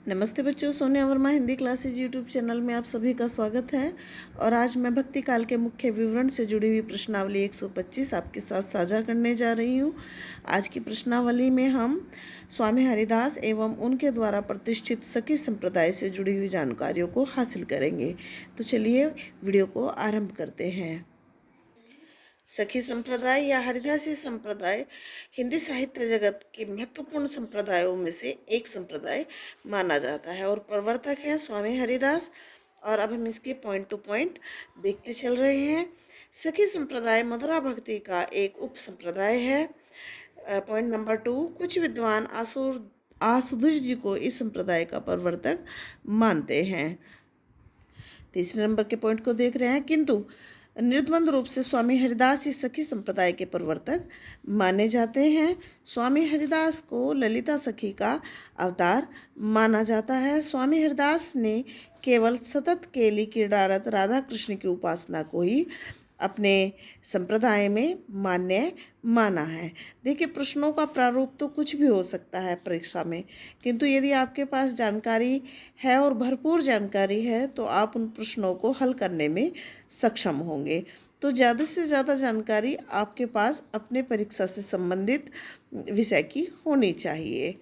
नमस्ते बच्चों, Sonia Verma Hindi classes YouTube channel में आप सभी का स्वागत है। और आज मैं भक्ति काल के मुख्य विवरण से जुड़ी हुई प्रश्नावली 125 आपके साथ साझा करने जा रही हूँ। आज की प्रश्नावली में हम स्वामी हरिदास एवं उनके द्वारा प्रतिष्ठित सखी संप्रदाय से जुड़ी हुई जानकारियों को हासिल करेंगे। तो चलिए वीडियो को आरंभ करते हैं। सखी संप्रदाय या हरिदासी संप्रदाय हिंदी साहित्य जगत के महत्वपूर्ण संप्रदायों में से एक संप्रदाय माना जाता है और प्रवर्तक है स्वामी हरिदास। और अब हम इसके पॉइंट टू पॉइंट देखते चल रहे हैं। सखी संप्रदाय मधुरा भक्ति का एक उप संप्रदाय है। पॉइंट नंबर 2, कुछ विद्वान आसुदुर जी को इस संप्रदाय का प्रवर्तक मानते हैं। तीसरे नंबर के पॉइंट को देख रहे हैं। किंतु निर्द्वंद रूप से स्वामी हरिदास इस सखी संप्रदाय के प्रवर्तक माने जाते हैं। स्वामी हरिदास को ललिता सखी का अवतार माना जाता है। स्वामी हरिदास ने केवल सतत केली क्रीड़ारत राधा कृष्ण की उपासना को ही अपने संप्रदाय में मान्य माना है। देखिए, प्रश्नों का प्रारूप तो कुछ भी हो सकता है परीक्षा में, किंतु यदि आपके पास जानकारी है और भरपूर जानकारी है तो आप उन प्रश्नों को हल करने में सक्षम होंगे। तो ज़्यादा से ज़्यादा जानकारी आपके पास अपने परीक्षा से संबंधित विषय की होनी चाहिए।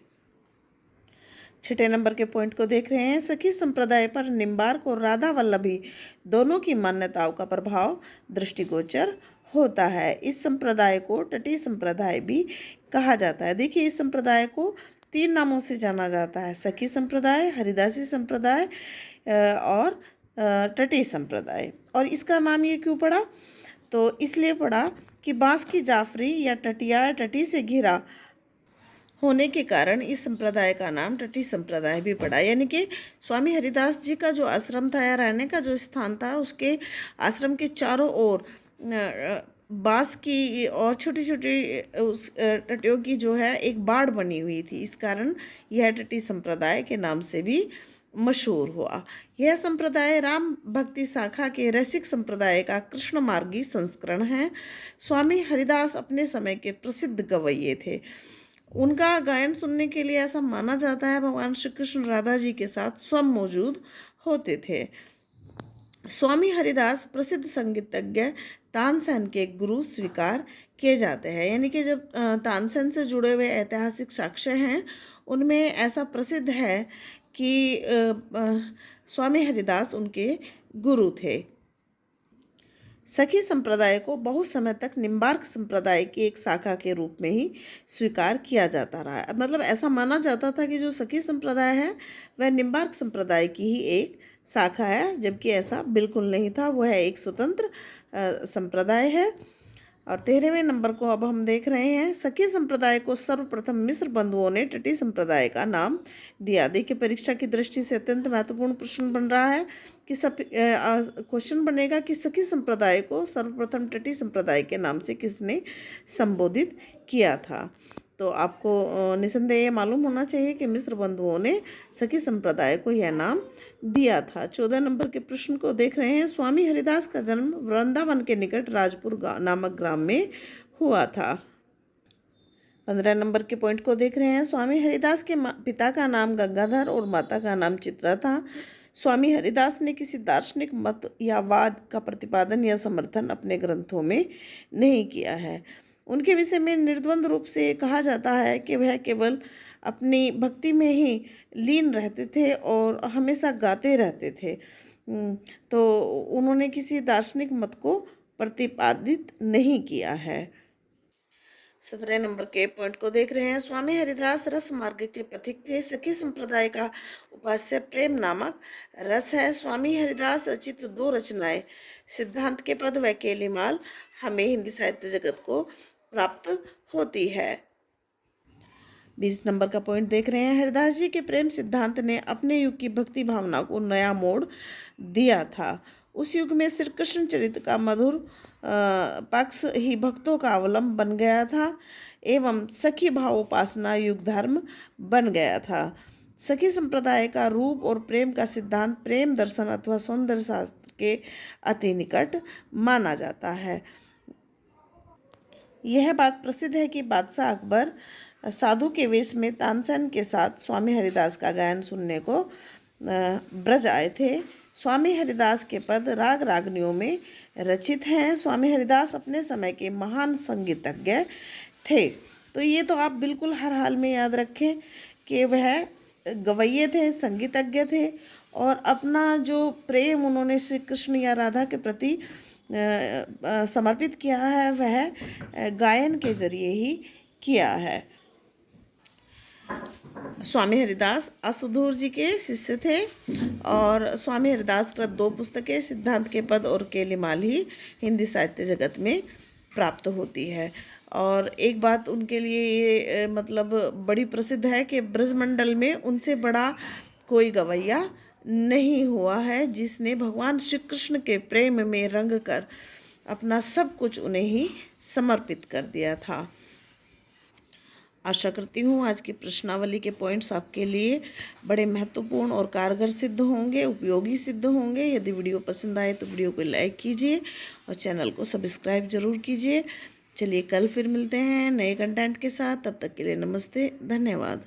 छठे नंबर के पॉइंट को देख रहे हैं। सखी संप्रदाय पर निम्बार्क और राधा वल्लभी दोनों की मान्यताओं का प्रभाव दृष्टिगोचर होता है। इस संप्रदाय को तटीय संप्रदाय भी कहा जाता है। देखिए, इस संप्रदाय को 3 नामों से जाना जाता है: सखी संप्रदाय, हरिदासी संप्रदाय और तटीय संप्रदाय। और इसका नाम ये क्यों पड़ा? तो इसलिए पड़ा कि बांस की जाफरी या टटिया टटी से घिरा होने के कारण इस संप्रदाय का नाम तटीय संप्रदाय भी पड़ा। यानी कि स्वामी हरिदास जी का जो आश्रम था या रहने का जो स्थान था, उसके आश्रम के चारों ओर बांस की और छोटी छोटी उस टटियों की जो है एक बाड़ बनी हुई थी। इस कारण यह तटीय संप्रदाय के नाम से भी मशहूर हुआ। यह संप्रदाय राम भक्ति शाखा के रसिक संप्रदाय का कृष्ण मार्गी संस्करण है। स्वामी हरिदास अपने समय के प्रसिद्ध गवैये थे। उनका गायन सुनने के लिए ऐसा माना जाता है भगवान श्री कृष्ण राधा जी के साथ स्वयं मौजूद होते थे। स्वामी हरिदास प्रसिद्ध संगीतज्ञ तानसेन के गुरु स्वीकार किए जाते हैं। यानी कि जब तानसेन से जुड़े हुए ऐतिहासिक साक्ष्य हैं, उनमें ऐसा प्रसिद्ध है कि स्वामी हरिदास उनके गुरु थे। सखी संप्रदाय को बहुत समय तक निम्बार्क संप्रदाय की एक शाखा के रूप में ही स्वीकार किया जाता रहा है। मतलब ऐसा माना जाता था कि जो सखी संप्रदाय है वह निम्बार्क संप्रदाय की ही एक शाखा है, जबकि ऐसा बिल्कुल नहीं था। वह एक स्वतंत्र संप्रदाय है। और 13वें नंबर को अब हम देख रहे हैं। सखी संप्रदाय को सर्वप्रथम मिस्र बंधुओं ने तटीय संप्रदाय का नाम दिया। देखिए, परीक्षा की दृष्टि से अत्यंत महत्वपूर्ण प्रश्न बन रहा है कि क्वेश्चन बनेगा कि सखी संप्रदाय को सर्वप्रथम तटीय संप्रदाय के नाम से किसने संबोधित किया था। तो आपको निसंदेह मालूम होना चाहिए कि मिस्र बंधुओं ने सखी संप्रदाय को यह नाम दिया था। 14 नंबर के प्रश्न को देख रहे हैं। स्वामी हरिदास का जन्म वृंदावन के निकट राजपुर नामक ग्राम में हुआ था। 15 नंबर के पॉइंट को देख रहे हैं। स्वामी हरिदास के पिता का नाम गंगाधर और माता का नाम चित्रा था। स्वामी हरिदास ने किसी दार्शनिक मत या वाद का प्रतिपादन या समर्थन अपने ग्रंथों में नहीं किया है। उनके विषय में निर्द्वंद रूप से कहा जाता है कि वह केवल अपनी भक्ति में ही लीन रहते थे और हमेशा गाते रहते थे। तो उन्होंने किसी दार्शनिक मत को प्रतिपादित नहीं किया है। 17 नंबर के पॉइंट को देख रहे हैं। स्वामी हरिदास रस मार्ग के पथिक थे। सखी संप्रदाय का उपास्य प्रेम नामक रस है। स्वामी हरिदास रचित 2 रचनाएं सिद्धांत के पद व केलीमाल हमें हिंदी साहित्य जगत को प्राप्त होती है। 20 नंबर का पॉइंट देख रहे हैं। हरिदास जी के प्रेम सिद्धांत ने अपने युग की भक्ति भावना को नया मोड़ दिया था। उस युग में श्री कृष्ण चरित्र का मधुर पक्ष ही भक्तों का अवलंब बन गया था एवं सखी भाव उपासना युग धर्म बन गया था। सखी संप्रदाय का रूप और प्रेम का सिद्धांत प्रेम दर्शन अथवा सौंदर्य शास्त्र के अति निकट माना जाता है। यह बात प्रसिद्ध है कि बादशाह अकबर साधु के वेश में तानसेन के साथ स्वामी हरिदास का गायन सुनने को ब्रज आए थे। स्वामी हरिदास के पद राग रागनियों में रचित हैं। स्वामी हरिदास अपने समय के महान संगीतज्ञ थे। तो ये तो आप बिल्कुल हर हाल में याद रखें कि वह गवैये थे, संगीतज्ञ थे, और अपना जो प्रेम उन्होंने श्री कृष्ण या राधा के प्रति समर्पित किया है वह गायन के जरिए ही किया है। स्वामी हरिदास असुधूर जी के शिष्य थे और स्वामी हरिदास कृत 2 पुस्तकें सिद्धांत के पद और केलीमाल ही हिंदी साहित्य जगत में प्राप्त होती है। और एक बात उनके लिए ये मतलब बड़ी प्रसिद्ध है कि ब्रजमंडल में उनसे बड़ा कोई गवैया नहीं हुआ है जिसने भगवान श्री कृष्ण के प्रेम में रंग कर अपना सब कुछ उन्हें ही समर्पित कर दिया था। आशा करती हूँ आज की प्रश्नावली के पॉइंट्स आपके लिए बड़े महत्वपूर्ण और कारगर सिद्ध होंगे, उपयोगी सिद्ध होंगे। यदि वीडियो पसंद आए तो वीडियो को लाइक कीजिए और चैनल को सब्सक्राइब जरूर कीजिए। चलिए कल फिर मिलते हैं नए कंटेंट के साथ। तब तक के लिए नमस्ते, धन्यवाद।